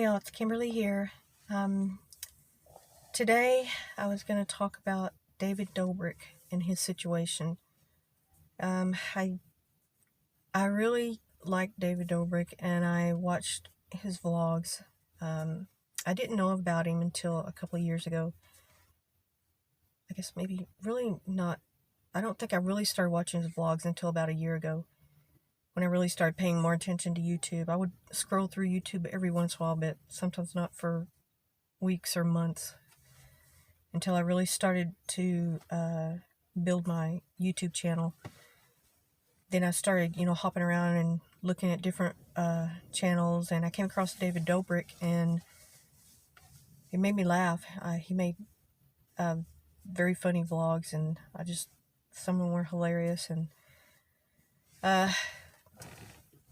Hi y'all, it's Kimberly here. Today I was going to talk about David Dobrik and his situation. I really like David Dobrik and I watched his vlogs. I didn't know about him until a couple of years ago. I guess maybe really not. I don't think I really started watching his vlogs until about a year ago, when I really started paying more attention to YouTube. I would scroll through YouTube every once in a while, but sometimes not for weeks or months, until I really started to build my YouTube channel. Then I started, hopping around and looking at different channels, and I came across David Dobrik, and it made me laugh. He made very funny vlogs, and some of them were hilarious. And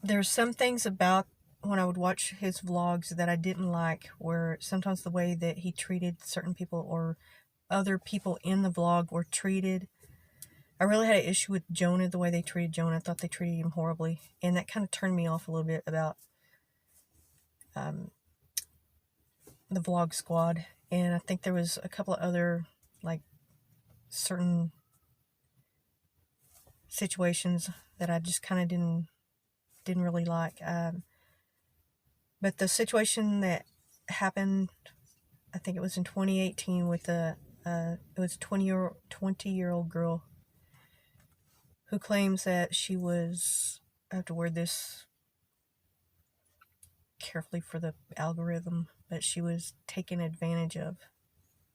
there's some things about when I would watch his vlogs that I didn't like, where sometimes the way that he treated certain people or other people in the vlog were treated. I really had an issue with Jonah, the way they treated Jonah. I thought they treated him horribly, and that kind of turned me off a little bit about the vlog squad. And I think there was a couple of other, like, certain situations that I just kind of didn't really like. But the situation that happened, I think it was in 2018 with it was a 20-year-old girl who claims that she was, I have to word this carefully for the algorithm, but she was taken advantage of.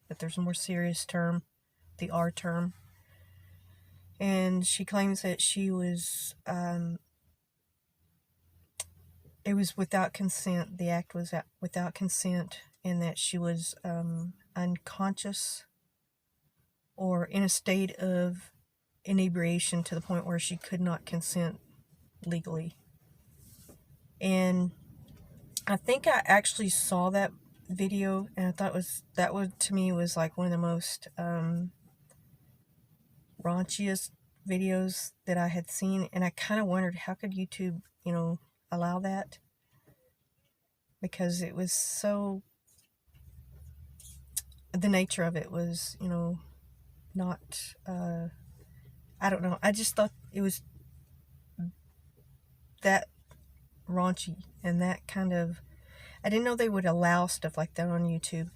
But there's a more serious term, the R term. And she claims that she was, it was without consent. The act was without consent, and that she was unconscious or in a state of inebriation to the point where she could not consent legally. And I think I actually saw that video, and I thought that was to me was like one of the most raunchiest videos that I had seen. And I kind of wondered, how could YouTube allow that, because it was so, the nature of it was not I don't know, I just thought it was that raunchy, and that kind of, I didn't know they would allow stuff like that on YouTube.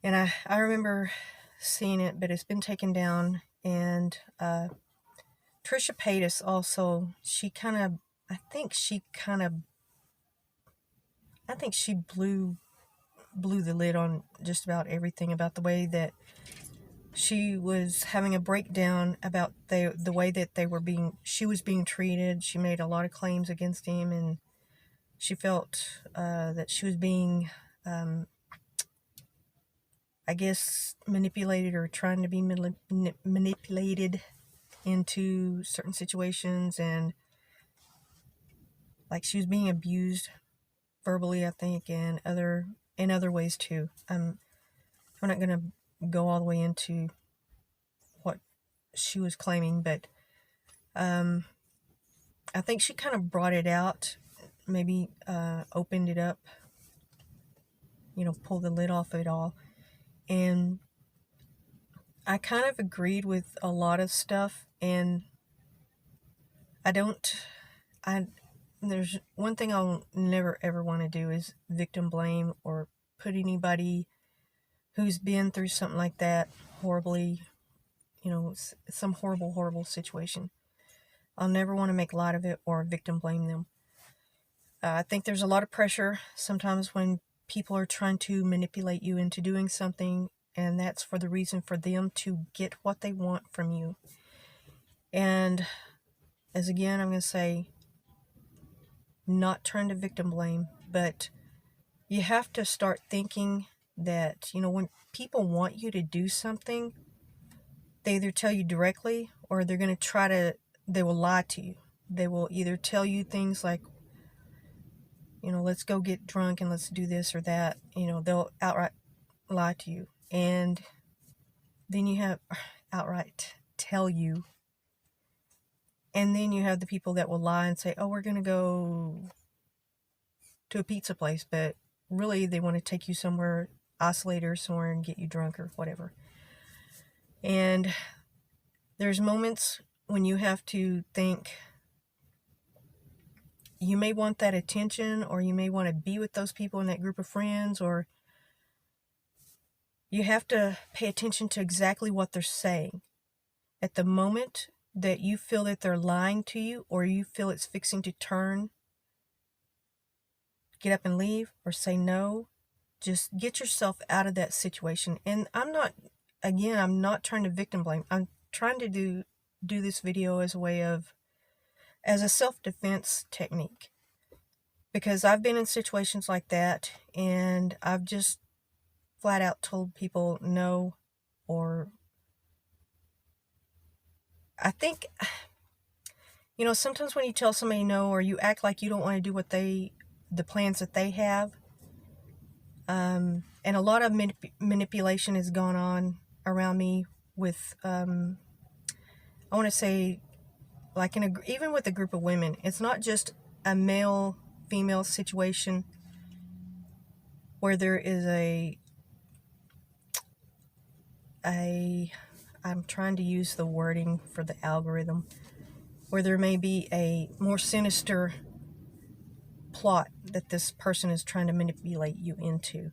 And I remember seeing it, but it's been taken down. And Trisha Paytas also, I think she blew the lid on just about everything, about the way that she was having a breakdown about the way that she was being treated. She made a lot of claims against him, and she felt that she was being, I guess, manipulated, or trying to be manipulated into certain situations, and like she was being abused verbally, I think, and in other ways too. I'm not going to go all the way into what she was claiming, but I think she kind of brought it out, maybe opened it up, pulled the lid off of it all. And I kind of agreed with a lot of stuff, and there's one thing I'll never ever want to do is victim blame, or put anybody who's been through something like that horribly, some horrible situation. I'll never want to make light of it or victim blame them. I think there's a lot of pressure sometimes when people are trying to manipulate you into doing something, and that's for the reason for them to get what they want from you. And as again, I'm going to say, not trying to victim blame, but you have to start thinking that, when people want you to do something, they either tell you directly, or they're going to they will lie to you. They will either tell you things like, let's go get drunk and let's do this or that. They'll outright lie to you. And then you have outright tell you. And then you have the people that will lie and say, oh, we're going to go to a pizza place, but really they want to take you somewhere isolated or somewhere and get you drunk or whatever. And there's moments when you have to think, you may want that attention, or you may want to be with those people in that group of friends, or you have to pay attention to exactly what they're saying. At the moment that you feel that they're lying to you, or you feel it's fixing to turn, get up and leave, or say no. Just get yourself out of that situation. And I'm not trying to victim blame. I'm trying to do this video as a self-defense technique. Because I've been in situations like that, and I've just flat out told people no. Or I think, sometimes when you tell somebody no, or you act like you don't want to do the plans that they have, and a lot of manipulation has gone on around me with, I want to say, like even with a group of women. It's not just a male-female situation where there is I'm trying to use the wording for the algorithm, where there may be a more sinister plot that this person is trying to manipulate you into.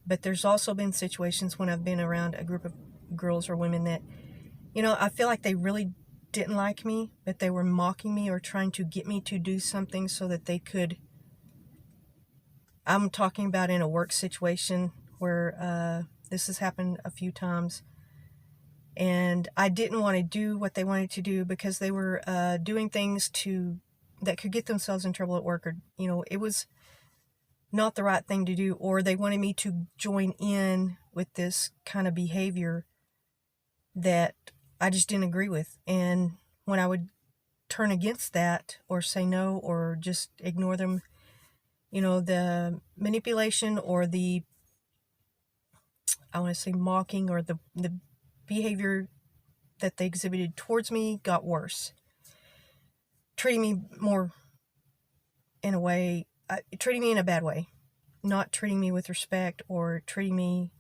But there's also been situations when I've been around a group of girls or women that, I feel like they really didn't like me, but they were mocking me or trying to get me to do something so that they could. I'm talking about in a work situation where this has happened a few times, and I didn't want to do what they wanted to do because they were doing things that could get themselves in trouble at work, or it was not the right thing to do, or they wanted me to join in with this kind of behavior that I just didn't agree with. And when I would turn against that, or say no, or just ignore them, the manipulation or the, I want to say, mocking, or the behavior that they exhibited towards me got worse. Treating me treating me in a bad way. Not treating me with respect, or treating me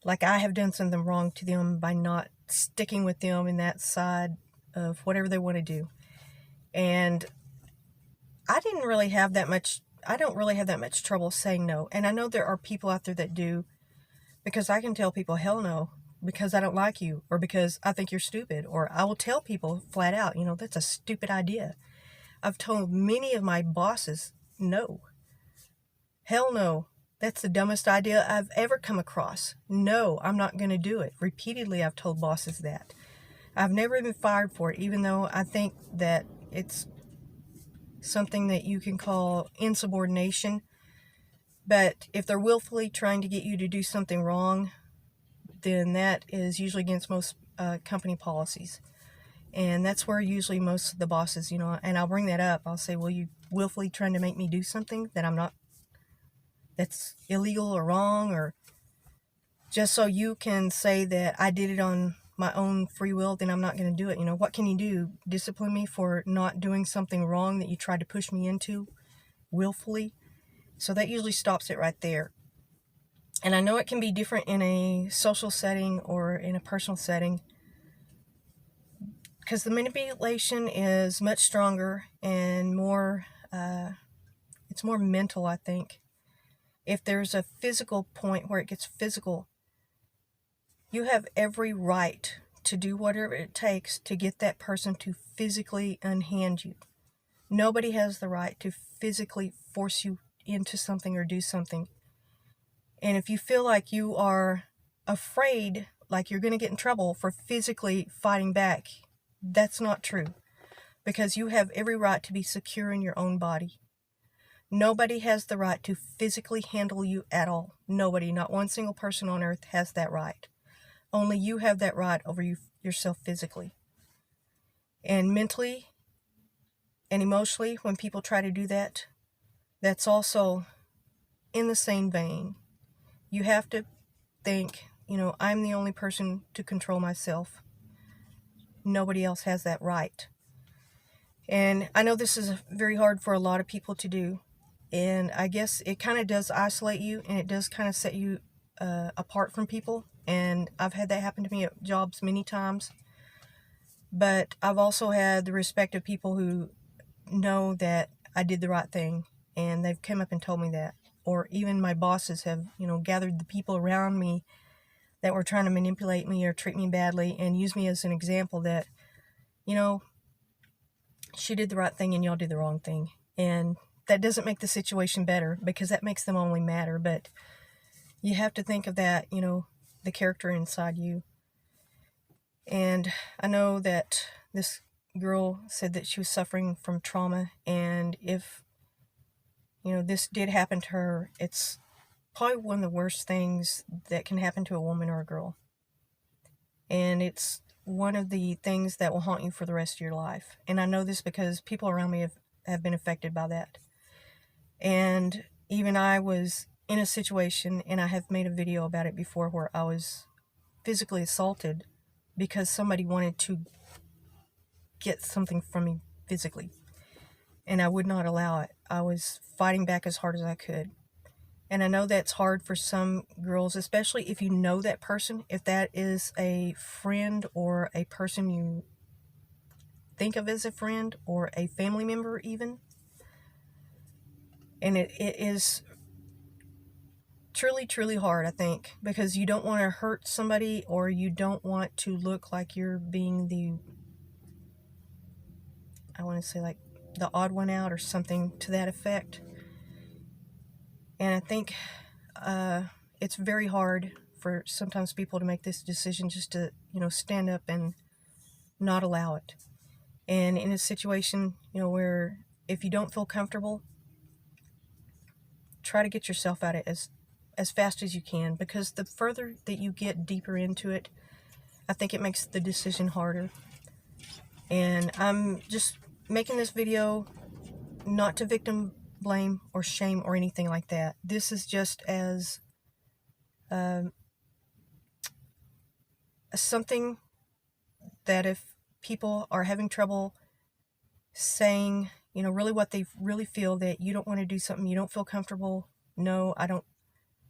like I have done something wrong to them by not sticking with them in that side of whatever they want to do. And I don't really have that much trouble saying no. And I know there are people out there that do, because I can tell people hell no because I don't like you, or because I think you're stupid, or I will tell people flat out, that's a stupid idea. I've told many of my bosses no. Hell no. That's the dumbest idea I've ever come across. No, I'm not going to do it. Repeatedly, I've told bosses that. I've never been fired for it, even though I think that it's something that you can call insubordination. But if they're willfully trying to get you to do something wrong, then that is usually against most company policies. And that's where usually most of the bosses, and I'll bring that up. I'll say, well, you willfully trying to make me do something that I'm not, that's illegal or wrong, or just so you can say that I did it on my own free will, then I'm not going to do it. What can you do? Discipline me for not doing something wrong that you tried to push me into willfully? So that usually stops it right there. And I know it can be different in a social setting or in a personal setting, because the manipulation is much stronger and more, it's more mental, I think. If there's a physical point where it gets physical, you have every right to do whatever it takes to get that person to physically unhand you. Nobody has the right to physically force you into something or do something. And if you feel like you are afraid, like you're going to get in trouble for physically fighting back, that's not true. Because you have every right to be secure in your own body. Nobody has the right to physically handle you at all. Nobody, not one single person on earth has that right. Only you have that right over yourself physically. And mentally and emotionally, when people try to do that, that's also in the same vein. You have to think, I'm the only person to control myself. Nobody else has that right. And I know this is very hard for a lot of people to do. And I guess it kind of does isolate you, and it does kind of set you apart from people. And I've had that happen to me at jobs many times. But I've also had the respect of people who know that I did the right thing, and they've come up and told me that. Or even my bosses have, gathered the people around me that were trying to manipulate me or treat me badly and use me as an example that, she did the right thing and y'all did the wrong thing. And that doesn't make the situation better, because that makes them only madder. But you have to think of that, the character inside you. And I know that this girl said that she was suffering from trauma, and if this did happen to her, it's probably one of the worst things that can happen to a woman or a girl. And it's one of the things that will haunt you for the rest of your life. And I know this because people around me have been affected by that. And even I was in a situation, and I have made a video about it before, where I was physically assaulted because somebody wanted to get something from me physically. And I would not allow it. I was fighting back as hard as I could. And I know that's hard for some girls, especially if you know that person, if that is a friend or a person you think of as a friend or a family member even. And it is truly, truly hard, I think, because you don't want to hurt somebody, or you don't want to look like you're being I want to say like the odd one out or something to that effect. And I think it's very hard for sometimes people to make this decision just to, stand up and not allow it. And in a situation, where if you don't feel comfortable, try to get yourself out of it as fast as you can, because the further that you get deeper into it, I think it makes the decision harder. And I'm just making this video not to victim blame or shame or anything like that. This is just as something that if people are having trouble saying, really what they really feel, that you don't want to do something, you don't feel comfortable, no, I don't,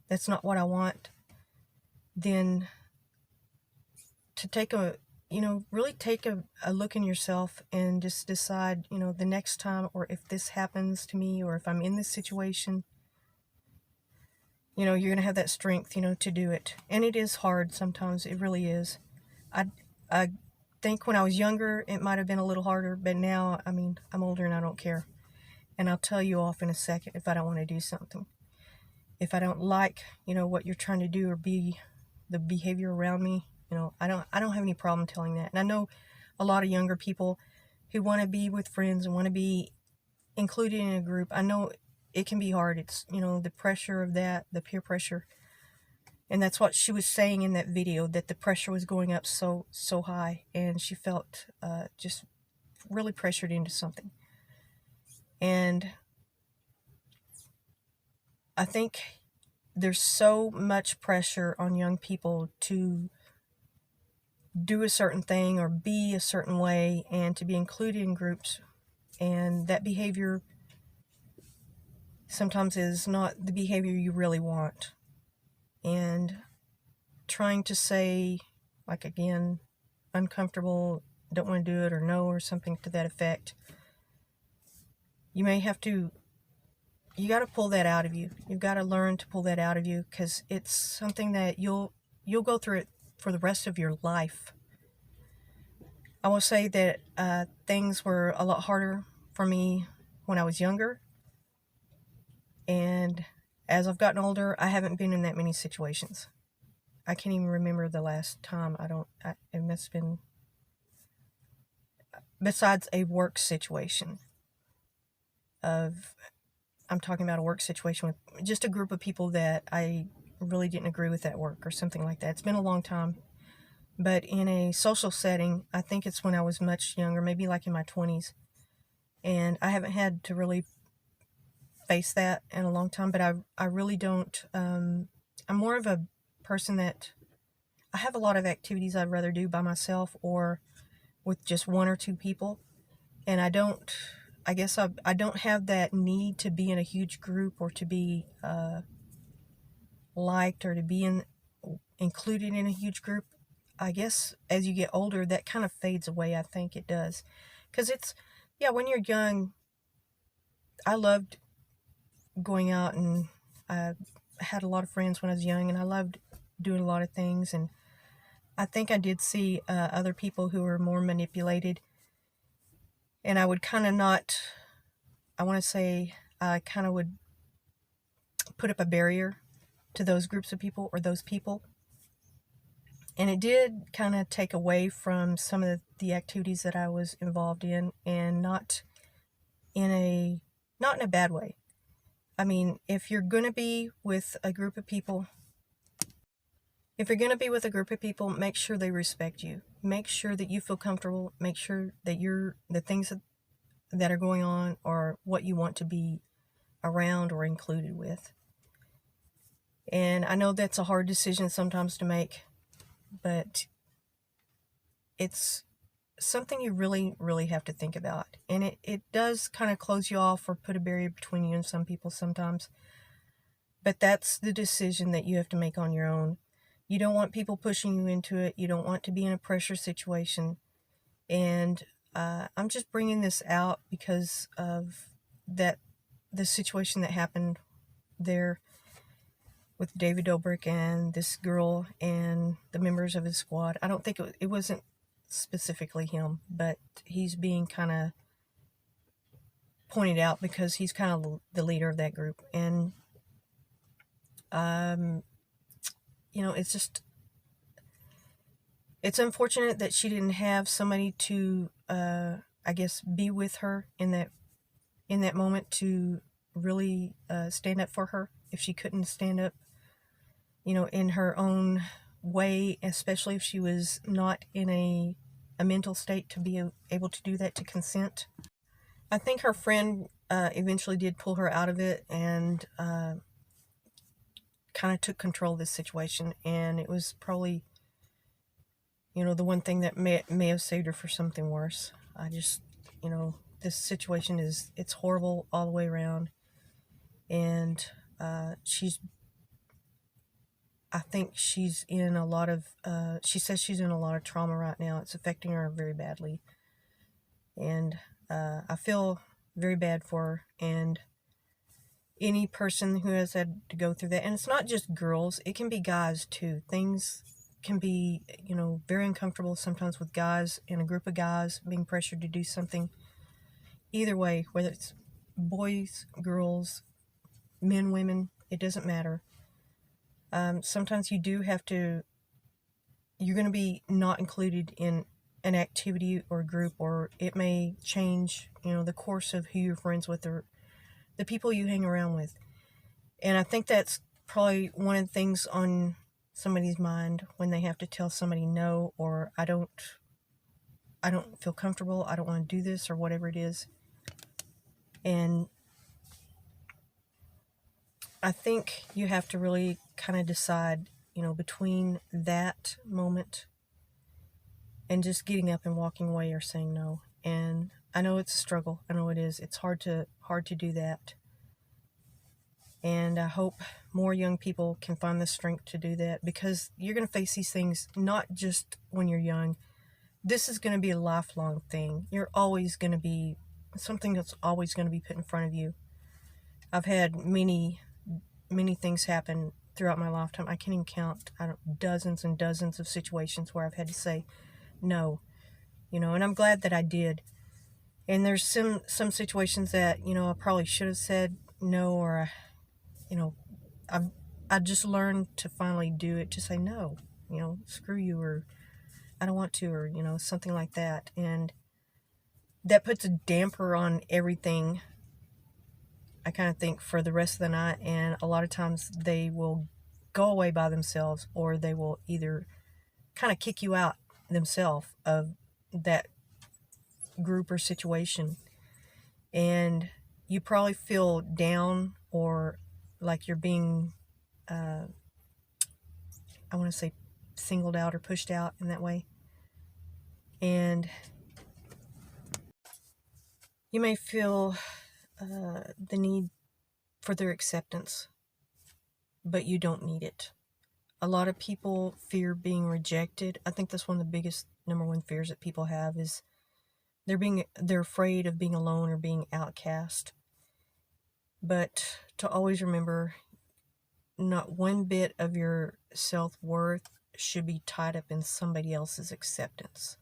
that's not what I want, then to take really take a look in yourself and just decide, the next time, or if this happens to me, or if I'm in this situation, you're going to have that strength, to do it. And it is hard sometimes. It really is. I think when I was younger, it might have been a little harder, but now, I'm older and I don't care. And I'll tell you off in a second if I don't want to do something. If I don't like, what you're trying to do, or be the behavior around me, I don't have any problem telling that. And I know a lot of younger people who want to be with friends and want to be included in a group. I know it can be hard. It's, the pressure of that, the peer pressure. And that's what she was saying in that video, that the pressure was going up so high, and she felt just really pressured into something. And I think there's so much pressure on young people to do a certain thing or be a certain way and to be included in groups, and that behavior sometimes is not the behavior you really want. And trying to say, like, again, uncomfortable, don't want to do it, or no, or something to that effect, you may have to, you got to pull that out of you. You've got to learn to pull that out of you, because it's something that you'll go through it for the rest of your life. I will say that things were a lot harder for me when I was younger, and as I've gotten older, I haven't been in that many situations. I can't even remember the last time. It must have been, besides a work situation, I'm talking about a work situation with just a group of people that I really didn't agree with at work or something like that. It's been a long time. But in a social setting, I think it's when I was much younger, maybe like in my 20s. And I haven't had to really face that in a long time, but I really don't. I'm more of a person that I have a lot of activities I'd rather do by myself or with just one or two people. And I I guess I don't have that need to be in a huge group or to be liked or to be included in a huge group. I guess as you get older, that kind of fades away. I think it does. Because when you're young, I loved going out, and I had a lot of friends when I was young, and I loved doing a lot of things. And I think I did see other people who were more manipulated, and I would kind of not, I want to say, I kind of would put up a barrier to those groups of people or those people. And it did kind of take away from some of the activities that I was involved in, and not in a bad way. I mean, if you're going to be with a group of people, make sure they respect you. Make sure that you feel comfortable. Make sure that the things that are going on are what you want to be around or included with. And I know that's a hard decision sometimes to make, but it's something you really, really have to think about. And it does kind of close you off or put a barrier between you and some people sometimes. But that's the decision that you have to make on your own. You don't want people pushing you into it. You don't want to be in a pressure situation. And I'm just bringing this out because of the situation that happened there with David Dobrik and this girl and the members of his squad. I don't think it wasn't specifically him, but he's being kind of pointed out because he's kind of the leader of that group. And it's unfortunate that she didn't have somebody to I guess be with her in that moment to really stand up for her if she couldn't stand up in her own way, especially if she was not in a mental state to be able to do that, to consent. I think her friend eventually did pull her out of it and kind of took control of this situation, and it was probably the one thing that may have saved her for something worse. I just this situation it's horrible all the way around, and I think she's in a lot of she says she's in a lot of trauma right now. It's affecting her very badly, and I feel very bad for her and any person who has had to go through that. And it's not just girls, it can be guys too. Things can be very uncomfortable sometimes with guys, in a group of guys being pressured to do something. Either way, whether it's boys, girls, men, women, it doesn't matter. Sometimes you're going to be not included in an activity or group, or it may change, the course of who you're friends with or the people you hang around with. And I think that's probably one of the things on somebody's mind when they have to tell somebody no, or I don't feel comfortable, I don't want to do this, or whatever it is. And I think you have to really kind of decide, between that moment and just getting up and walking away or saying no. And I know it's a struggle. I know it is. It's hard to do that. And I hope more young people can find the strength to do that, because you're going to face these things not just when you're young. This is going to be a lifelong thing. You're always going to be something that's always going to be put in front of you. I've had many things happen throughout my lifetime. I can't even count. Dozens and dozens of situations where I've had to say no, and I'm glad that I did. And there's some situations that I probably should have said no, or I just learned to finally do it, to say no, screw you, or I don't want to, or something like that. And that puts a damper on everything, I kind of think, for the rest of the night. And a lot of times they will go away by themselves, or they will either kind of kick you out themselves of that group or situation. And you probably feel down, or like you're being I want to say singled out or pushed out in that way. And You may feel the need for their acceptance, but you don't need it. A lot of people fear being rejected. I think that's one of the biggest number one fears that people have is they're afraid of being alone or being outcast. But to always remember, not one bit of your self-worth should be tied up in somebody else's acceptance.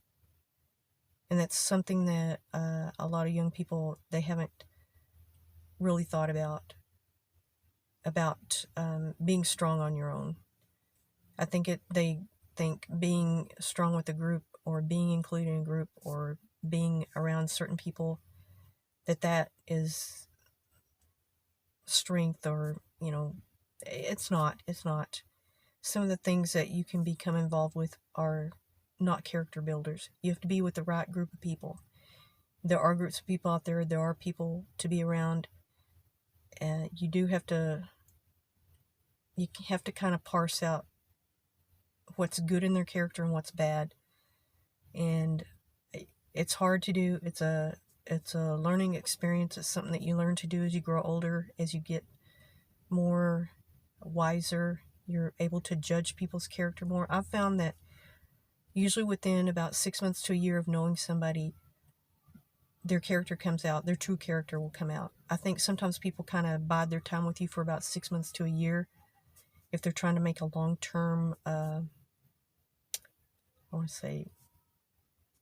And that's something that a lot of young people, they haven't really thought about being strong on your own. I think they think being strong with a group or being included in a group or being around certain people, that is strength, or, you know, it's not. Some of the things that you can become involved with are not character builders. You have to be with the right group of people. There are groups of people out there. There are people to be around. You have to kind of parse out what's good in their character and what's bad. And it's hard to do. It's a learning experience. It's something that you learn to do as you grow older, as you get more wiser. You're able to judge people's character more. I've found that usually within about 6 months to a year of knowing somebody, their character comes out. Their true character will come out. I think sometimes people kind of bide their time with you for about 6 months to a year if they're trying to make a long-term, I want to say,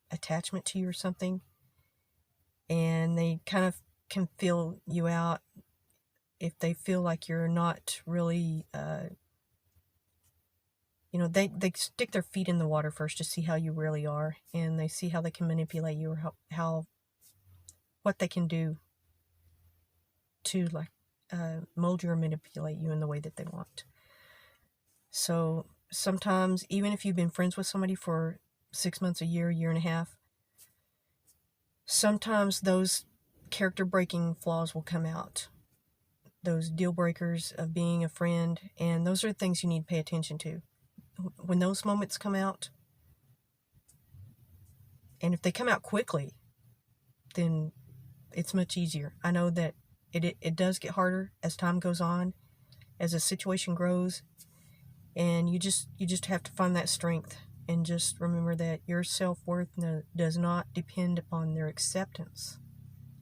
attachment to you or something. And they kind of can feel you out if they feel like you're not really, they stick their feet in the water first to see how you really are, and they see how they can manipulate you, or what they can do to mold you or manipulate you in the way that they want. So sometimes, even if you've been friends with somebody for 6 months, a year and a half, sometimes those character breaking flaws will come out. Those deal breakers of being a friend, and those are things you need to pay attention to. When those moments come out, and if they come out quickly, then it's much easier. I know that it does get harder as time goes on, as a situation grows, and you just have to find that strength, and just remember that your self-worth does not depend upon their acceptance.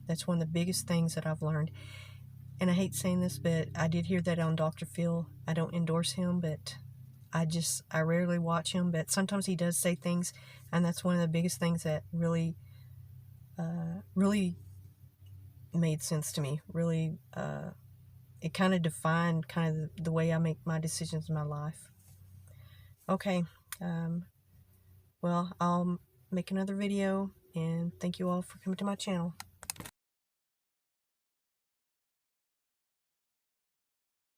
That's one of the biggest things that I've learned. And I hate saying this, but I did hear that on Dr. Phil. I don't endorse him, but I rarely watch him, but sometimes he does say things, and that's one of the biggest things that really made sense to me. Really, it kind of defined kind of the way I make my decisions in my life. Okay, well, I'll make another video, and thank you all for coming to my channel.